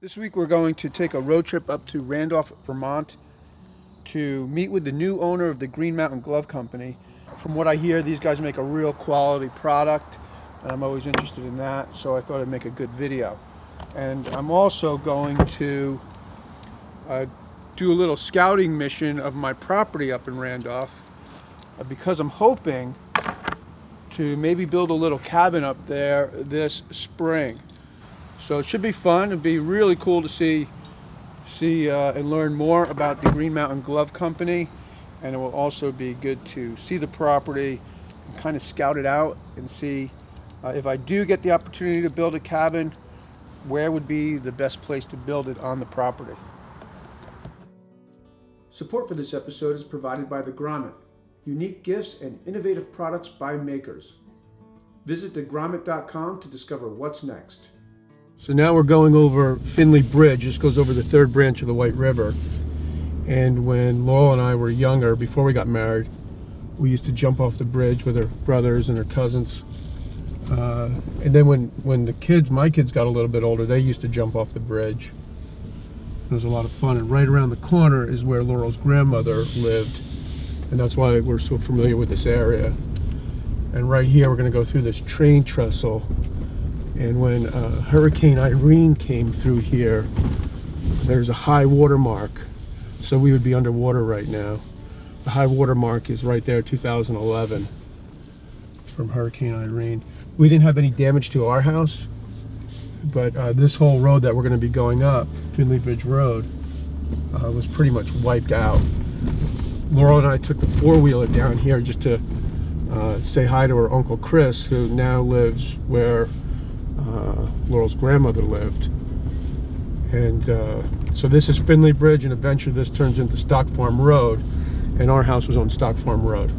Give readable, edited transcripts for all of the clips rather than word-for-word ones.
This week we're going to take a road trip up to Randolph, Vermont to meet with the new owner of the Green Mountain Glove Company. From what I hear, these guys make a real quality product, and I'm always interested in that, so I thought I'd make a good video. And I'm also going to do a little scouting mission of my property up in Randolph because I'm hoping to maybe build a little cabin up there this spring. So it should be fun. It'd be really cool to see and learn more about the Green Mountain Glove Company, and it will also be good to see the property and kind of scout it out and see if I do get the opportunity to build a cabin, where would be the best place to build it on the property. Support for this episode is provided by the Grommet, unique gifts and innovative products by makers. Visit thegrommet.com to discover what's next. So now we're going over Finley Bridge. This goes over the third branch of the White River. And when Laurel and I were younger, before we got married, we used to jump off the bridge with her brothers and her cousins. And then when my kids got a little bit older, they used to jump off the bridge. It was a lot of fun. And right around the corner is where Laurel's grandmother lived. And that's why we're so familiar with this area. And right here, we're going to go through this train trestle. And when Hurricane Irene came through here, there's a high water mark. So we would be underwater right now. The high water mark is right there, 2011, from Hurricane Irene. We didn't have any damage to our house, but this whole road that we're going to be going up, Finley Bridge Road, was pretty much wiped out. Laurel and I took the four-wheeler down here just to say hi to her Uncle Chris, who now lives where Laurel's grandmother lived. And so this is Finley Bridge, and eventually this turns into Stock Farm Road, and our house was on Stock Farm Road.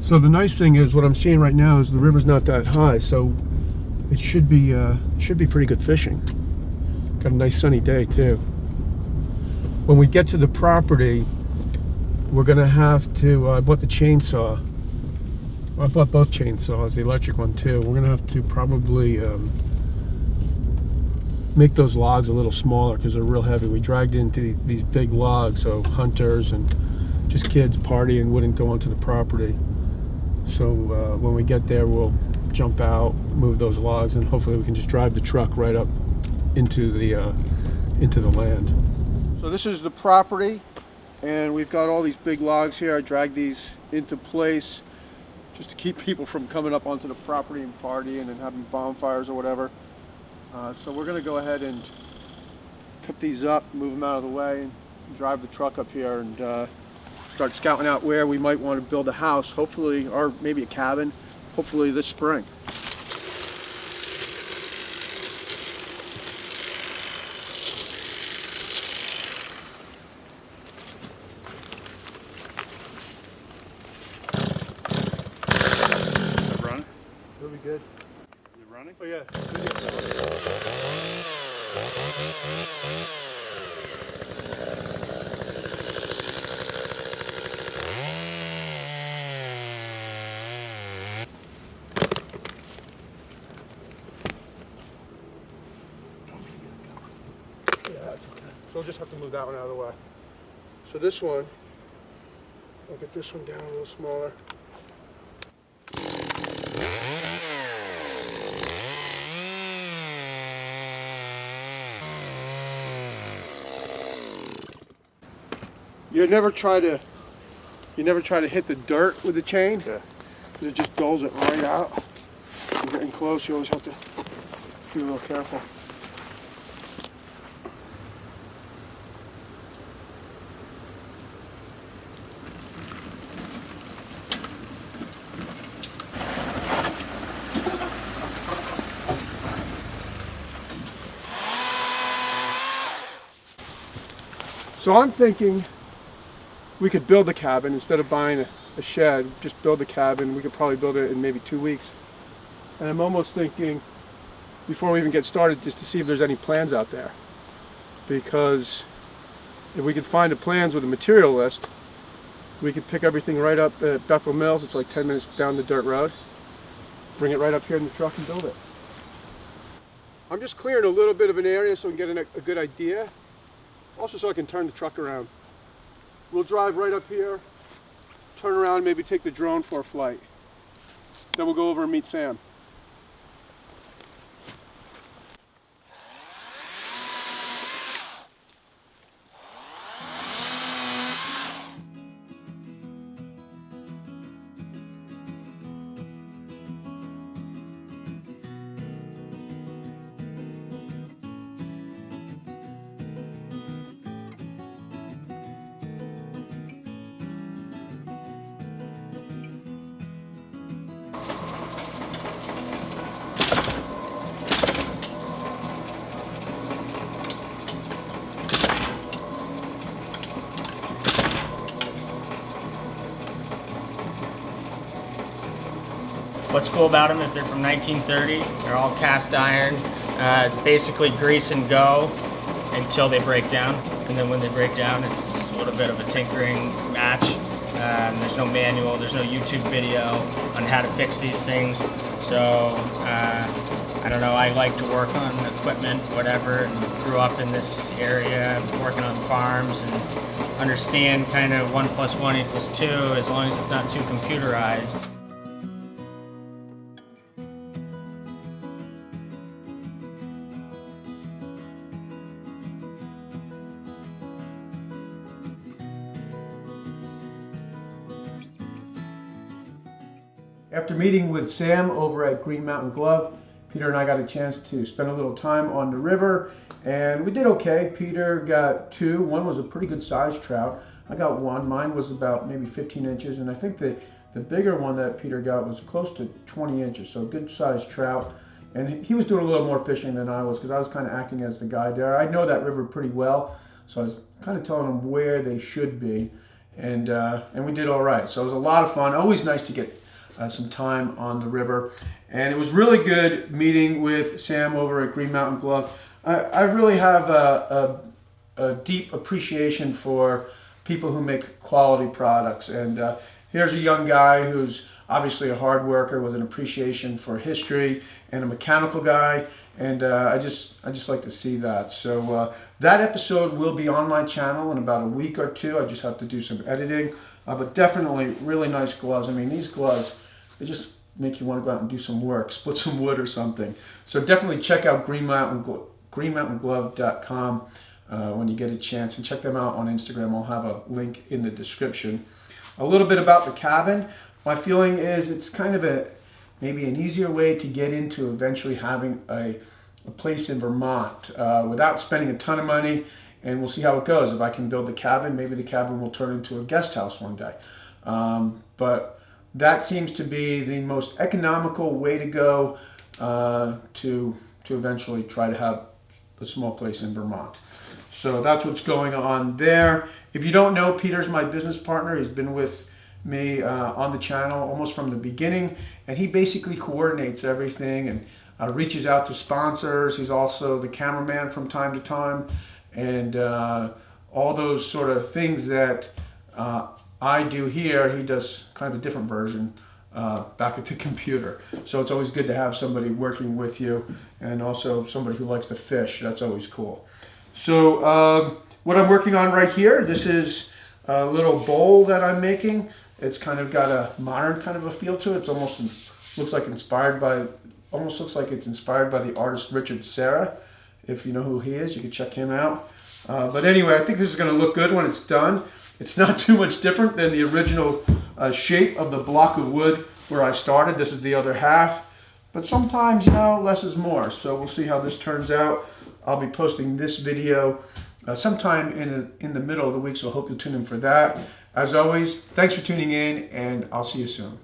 So the nice thing is, what I'm seeing right now is the river's not that high, so it should be pretty good fishing. Got a nice sunny day too. When we get to the property, we're gonna have to. I bought the chainsaw. I bought both chainsaws, the electric one too. We're gonna have to probably make those logs a little smaller because they're real heavy. We dragged into these big logs, so hunters and just kids partying wouldn't go onto the property. So when we get there, we'll jump out, move those logs, and hopefully we can just drive the truck right up into the land. So this is the property, and we've got all these big logs here. I dragged these into place just to keep people from coming up onto the property and partying and having bonfires or whatever. So we're going to go ahead and cut these up, move them out of the way, and drive the truck up here and start scouting out where we might want to build a house, hopefully, or maybe a cabin, hopefully this spring. Is it running? It'll be good. Is it running? Oh yeah. So we'll just have to move that one out of the way. So this one, I'll get this one down a little smaller. You never try to hit the dirt with the chain? Yeah. Because it just dulls it right out. You're getting close, you always have to be a little careful. So I'm thinking we could build a cabin instead of buying a shed, just build a cabin. We could probably build it in maybe 2 weeks. And I'm almost thinking, before we even get started, just to see if there's any plans out there. Because if we could find the plans with a material list, we could pick everything right up at Bethel Mills. It's like 10 minutes down the dirt road. Bring it right up here in the truck and build it. I'm just clearing a little bit of an area so we can get a good idea. Also so I can turn the truck around. We'll drive right up here, turn around, maybe take the drone for a flight. Then we'll go over and meet Sam. What's cool about them is they're from 1930. They're all cast iron, basically grease and go until they break down. And then when they break down, it's a little bit of a tinkering match. There's no manual, there's no YouTube video on how to fix these things. So I don't know, I like to work on equipment, whatever, and grew up in this area working on farms and understand kind of 1 + 1 = 2 as long as it's not too computerized. After meeting with Sam over at Green Mountain Glove, Peter and I got a chance to spend a little time on the river, and we did okay. Peter got 2. One was a pretty good sized trout. I got 1. Mine was about maybe 15 inches, and I think the bigger one that Peter got was close to 20 inches, so a good sized trout. And he was doing a little more fishing than I was because I was kind of acting as the guide there. I know that river pretty well, so I was kind of telling them where they should be, and we did all right. So it was a lot of fun. Always nice to get some time on the river, and it was really good meeting with Sam over at Green Mountain Glove. I really have a deep appreciation for people who make quality products, and here's a young guy who's obviously a hard worker with an appreciation for history and a mechanical guy, and I just like to see that. So that episode will be on my channel in about a week or 2. I just have to do some editing, but definitely really nice gloves. I mean, these gloves, they just make you want to go out and do some work, split some wood or something. So definitely check out greenmountainglove.com when you get a chance, and check them out on Instagram. I'll have a link in the description. A little bit about the cabin. My feeling is it's kind of maybe an easier way to get into eventually having a place in Vermont without spending a ton of money, and we'll see how it goes. If I can build the cabin, maybe the cabin will turn into a guest house one day. But that seems to be the most economical way to go to eventually try to have a small place in Vermont. So that's what's going on there. If you don't know, Peter's my business partner. He's been with me on the channel almost from the beginning, and he basically coordinates everything and reaches out to sponsors. He's also the cameraman from time to time, and all those sort of things that I do here, he does kind of a different version back at the computer. So it's always good to have somebody working with you, and also somebody who likes to fish. That's always cool. So what I'm working on right here, this is a little bowl that I'm making. It's kind of got a modern kind of a feel to it. It's almost looks like it's inspired by the artist Richard Serra. If you know who he is, you can check him out. But anyway, I think this is going to look good when it's done. It's not too much different than the original shape of the block of wood where I started. This is the other half. But sometimes, less is more. So we'll see how this turns out. I'll be posting this video sometime in the middle of the week, so I hope you'll tune in for that. As always, thanks for tuning in, and I'll see you soon.